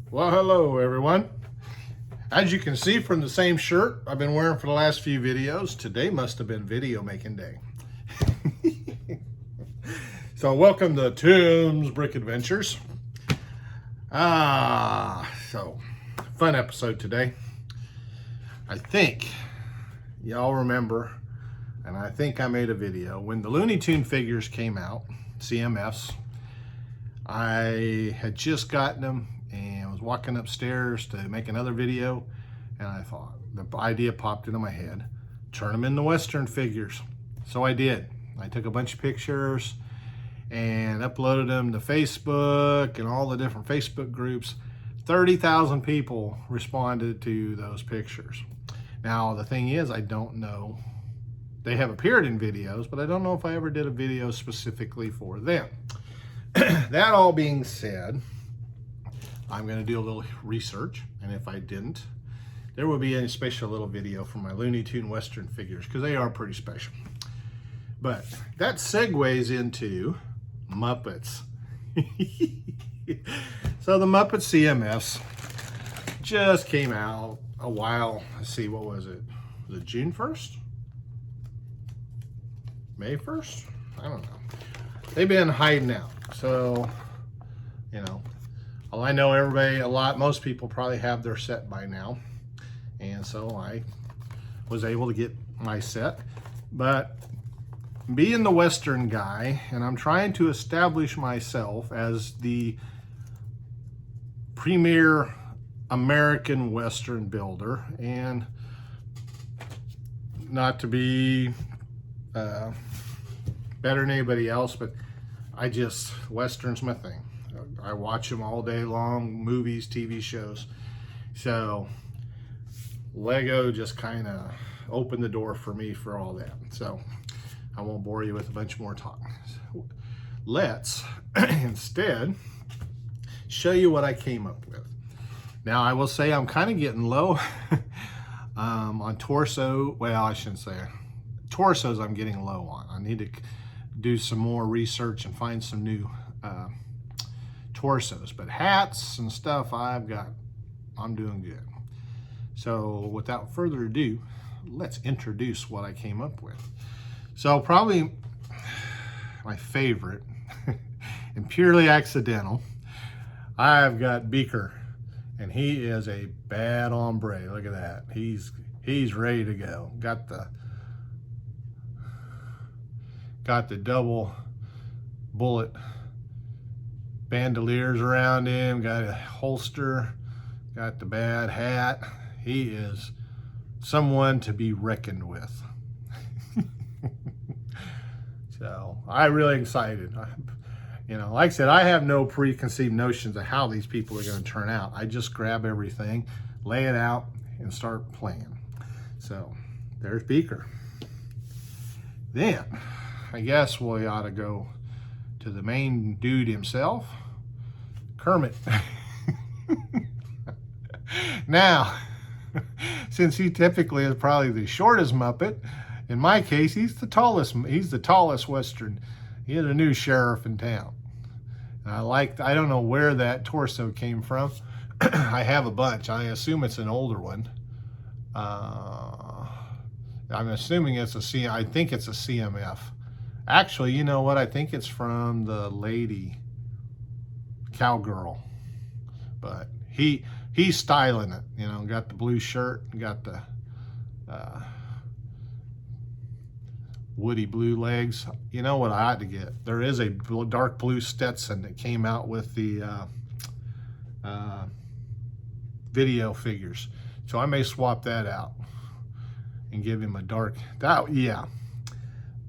Well, hello everyone. As you can see from the same shirt I've been wearing for the last few videos, today must have been video making day. So welcome to Tim's Brick Adventures. So fun episode today. I think y'all remember, and I think I made a video, when the Looney Tune figures came out, CMFs, I had just gotten them and was walking upstairs to make another video, and I thought, the idea popped into my head, turn them into Western figures. So I did. I took a bunch of pictures and uploaded them to Facebook and all the different Facebook groups. 30,000 people responded to those pictures. Now the thing is, I don't know, they have appeared in videos, but I don't know if I ever did a video specifically for them. That all being said, I'm going to do a little research, and if I didn't, there will be a special little video for my Looney Tune Western figures, because they are pretty special. But that segues into Muppets. So the Muppet CMFs just came out a while. Let's see, what was it? Was it June 1st? May 1st? I don't know. They've been hiding out. So, you know, I know everybody, most people probably have their set by now. And so I was able to get my set. But being the Western guy, and I'm trying to establish myself as the premier American Western builder, and not to be better than anybody else, but Western's my thing. I watch them all day long, movies, TV shows. So Lego just kind of opened the door for me for all that. So I won't bore you with a bunch more talk. Let's instead show you what I came up with. Now I will say I'm kind of getting low on torso. Well, I shouldn't say torsos I'm getting low on. I need to do some more research and find some new torsos, but hats and stuff I'm doing good. So without further ado, let's introduce what I came up with. So probably my favorite and purely accidental, I've got Beaker, and he is a bad hombre. Look at that. He's ready to go. Got the double bullet bandoliers around him, got a holster, got the bad hat. He is someone to be reckoned with. So I'm really excited. You know, like I said, I have no preconceived notions of how these people are going to turn out. I just grab everything, lay it out, and start playing. So there's Beaker. Then I guess we ought to go to the main dude himself, Kermit. Now, since he typically is probably the shortest Muppet, in my case, he's the tallest Western. He is a new sheriff in town. And I don't know where that torso came from. I have a bunch. I assume it's an older one. I'm assuming I think it's a CMF. Actually, you know what? I think it's from the lady cowgirl, but he's styling it. You know, got the blue shirt, got the woody blue legs. You know what I ought to get? There is a dark blue Stetson that came out with the video figures, so I may swap that out and give him a dark. Yeah.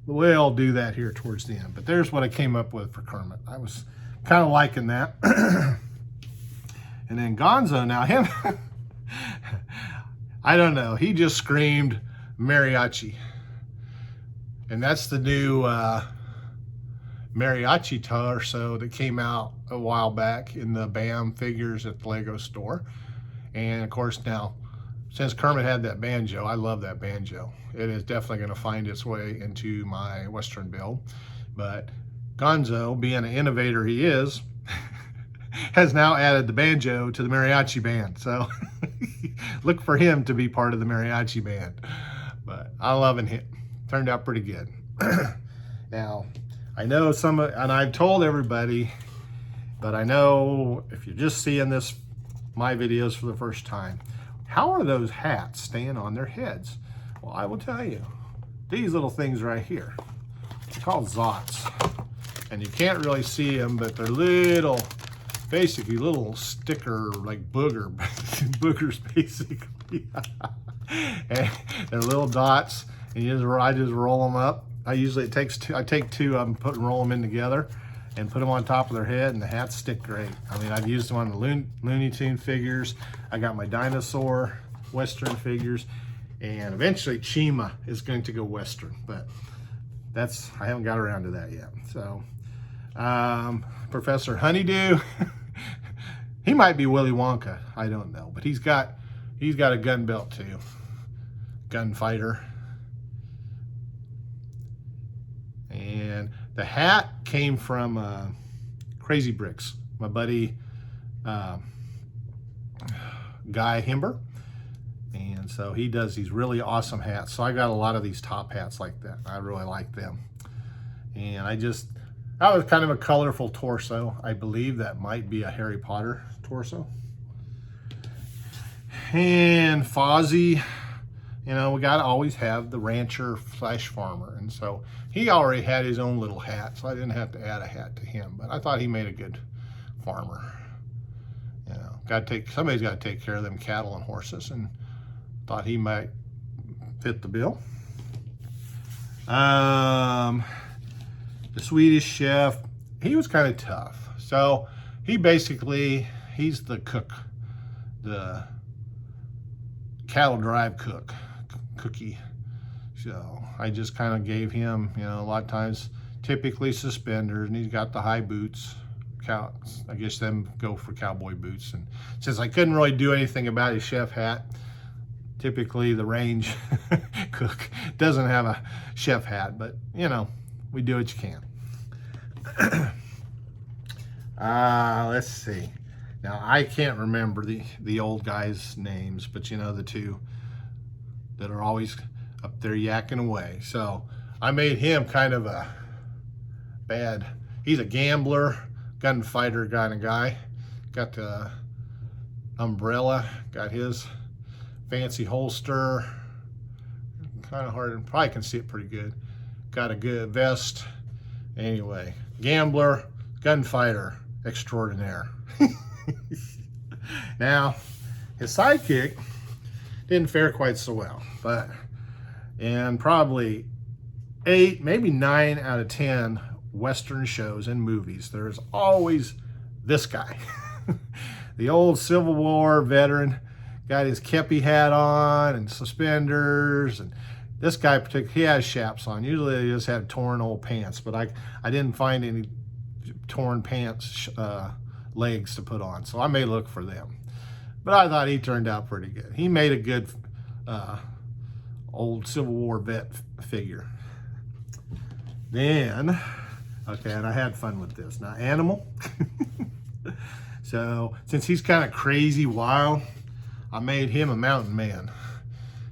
We'll do that here towards the end. But there's what I came up with for Kermit. I was kind of liking that. And then Gonzo, now him, I don't know. He just screamed mariachi. And that's the new mariachi torso that came out a while back in the BAM figures at the Lego store. And of course now, since Kermit had that banjo, I love that banjo. It is definitely going to find its way into my Western build. But Gonzo, being an innovator he is, has now added the banjo to the mariachi band. So look for him to be part of the mariachi band. But I'm loving him. Turned out pretty good. Now, I know and I've told everybody, but I know if you're just seeing my videos for the first time, how are those hats staying on their heads? Well, I will tell you, these little things right here, they're called Zots. And you can't really see them, but they're basically little sticker, like boogers basically. And they're little dots, and I just roll them up. I take two of them, roll them in together, and put them on top of their head, and the hats stick great. I mean, I've used them on the Looney Tune figures. I got my dinosaur Western figures, and eventually Chima is going to go Western, but I haven't got around to that yet. So, Professor Honeydew, he might be Willy Wonka, I don't know, but he's got a gun belt too, gunfighter. And the hat came from Crazy Bricks, my buddy Guy Himber. And so he does these really awesome hats. So I got a lot of these top hats like that. I really like them. And that was kind of a colorful torso. I believe that might be a Harry Potter torso. And Fozzie, we gotta always have the rancher / farmer. And so he already had his own little hat, so I didn't have to add a hat to him. But I thought he made a good farmer. Somebody's got to take care of them cattle and horses, and thought he might fit the bill. The Swedish chef, he was kind of tough. So he's the cook, the cattle drive cookie. So I just kind of gave him, a lot of times, typically suspenders, and he's got the high boots. I guess them go for cowboy boots. And since I couldn't really do anything about his chef hat, typically the range cook doesn't have a chef hat, but we do what you can. Let's see. Now I can't remember the old guys' names, but the two that are always up there yakking away. So I made him kind of he's a gambler, gunfighter kind of guy. Got the umbrella, got his fancy holster, kind of hard, probably can see it pretty good. Got a good vest. Anyway, gambler, gunfighter extraordinaire. Now, his sidekick didn't fare quite so well, but in probably 8, maybe 9 out of 10 Western shows and movies, there's always this guy. The old Civil War veteran, got his kepi hat on and suspenders, and this guy he has chaps on. Usually they just have torn old pants, but I didn't find any torn pants legs to put on, so I may look for them. But I thought he turned out pretty good. He made a good old Civil War vet figure. Then, okay, and I had fun with this. Now, Animal. So, since he's kind of crazy wild, I made him a mountain man.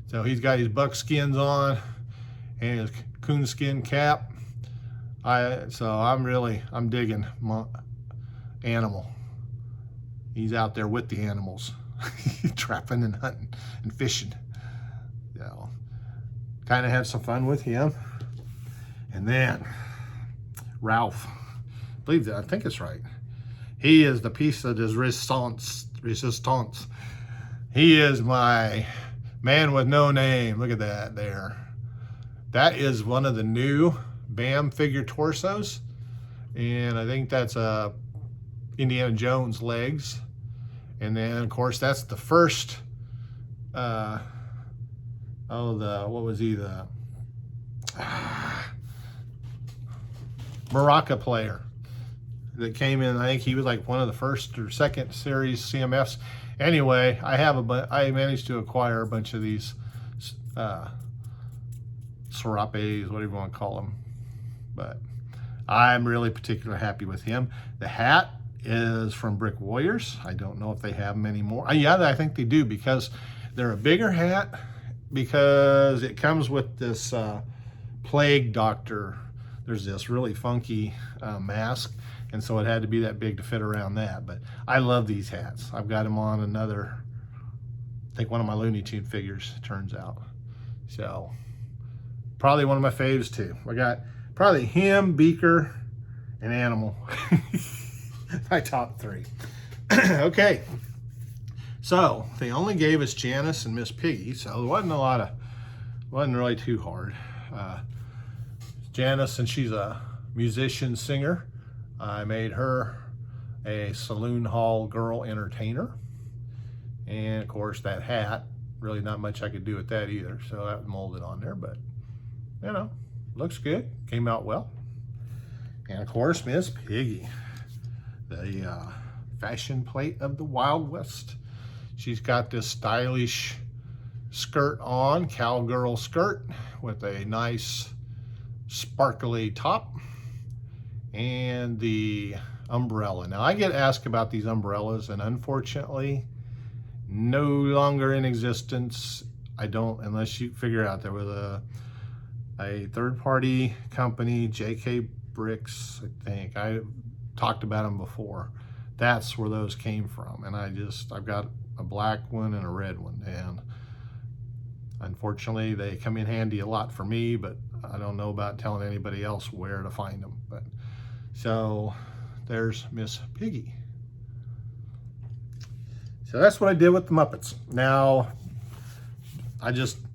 So he's got his buckskins on and his coonskin cap. I'm digging Animal. He's out there with the animals, trapping and hunting and fishing. So, kind of had some fun with him. And then Ralph, I think it's right. He is the piece of his resistance. He is my man with no name. Look at that there. That is one of the new BAM figure torsos. And I think that's Indiana Jones legs. And then, of course, that's the first, what was he, the maraca player that came in. I think he was like one of the first or second series CMFs. Anyway, I managed to acquire a bunch of these serapes, whatever you want to call them. But I'm really particularly happy with him. The hat is from Brick Warriors. I don't know if they have them anymore. Yeah, I think they do, because they're a bigger hat, because it comes with this plague doctor. There's this really funky mask, and so it had to be that big to fit around that. But I love these hats. I've got them on another, I think one of my Looney Tune figures, turns out. So probably one of my faves too. I got probably him, Beaker, and Animal. My top three. Okay, so they only gave us Janice and Miss Piggy, so it wasn't really too hard. Janice, and she's a musician singer, I made her a saloon hall girl entertainer, and of course that hat, really not much I could do with that either, so that was molded on there, but you know, looks good, came out well. And of course Miss Piggy, the fashion plate of the Wild West. She's got this stylish skirt on, cowgirl skirt with a nice sparkly top, and the umbrella. Now I get asked about these umbrellas, and unfortunately no longer in existence. I don't, unless you figure out there was a third-party company, JK Bricks, I think. I talked about them before. That's where those came from, and I've got a black one and a red one, and unfortunately they come in handy a lot for me, but I don't know about telling anybody else where to find them. But so there's Miss Piggy. So that's what I did with the Muppets. Now a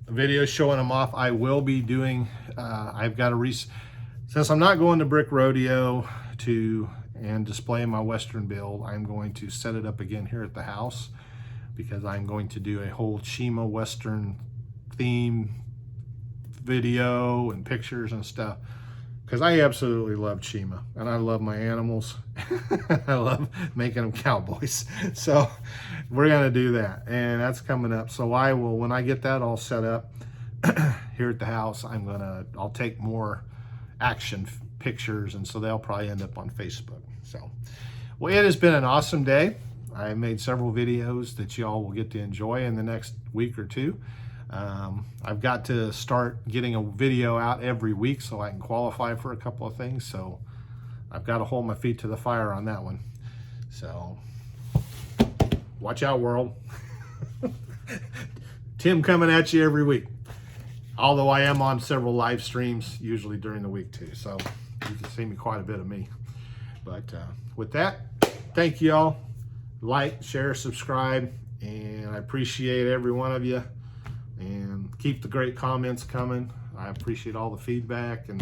video showing them off. I will be doing I've got a since I'm not going to Brick Rodeo and display my Western build, I'm going to set it up again here at the house, because I'm going to do a whole Chima Western theme video and pictures and stuff, because I absolutely love Chima, and I love my animals. I love making them cowboys. So we're gonna do that, and that's coming up. So I will, when I get that all set up here at the house, I'll take more action pictures, and so they'll probably end up on Facebook. So, well, it has been an awesome day. I made several videos that y'all will get to enjoy in the next week or two. I've got to start getting a video out every week so I can qualify for a couple of things. So I've got to hold my feet to the fire on that one. So watch out, world. Tim coming at you every week. Although I am on several live streams, usually during the week too. So you can see me quite a bit of me. But with that, thank you all. Like, share, subscribe, and I appreciate every one of you. And keep the great comments coming. I appreciate all the feedback and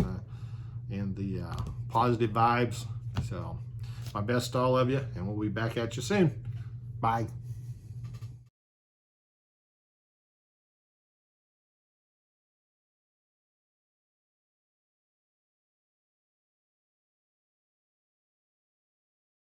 the positive vibes. So my best to all of you, and we'll be back at you soon. Bye.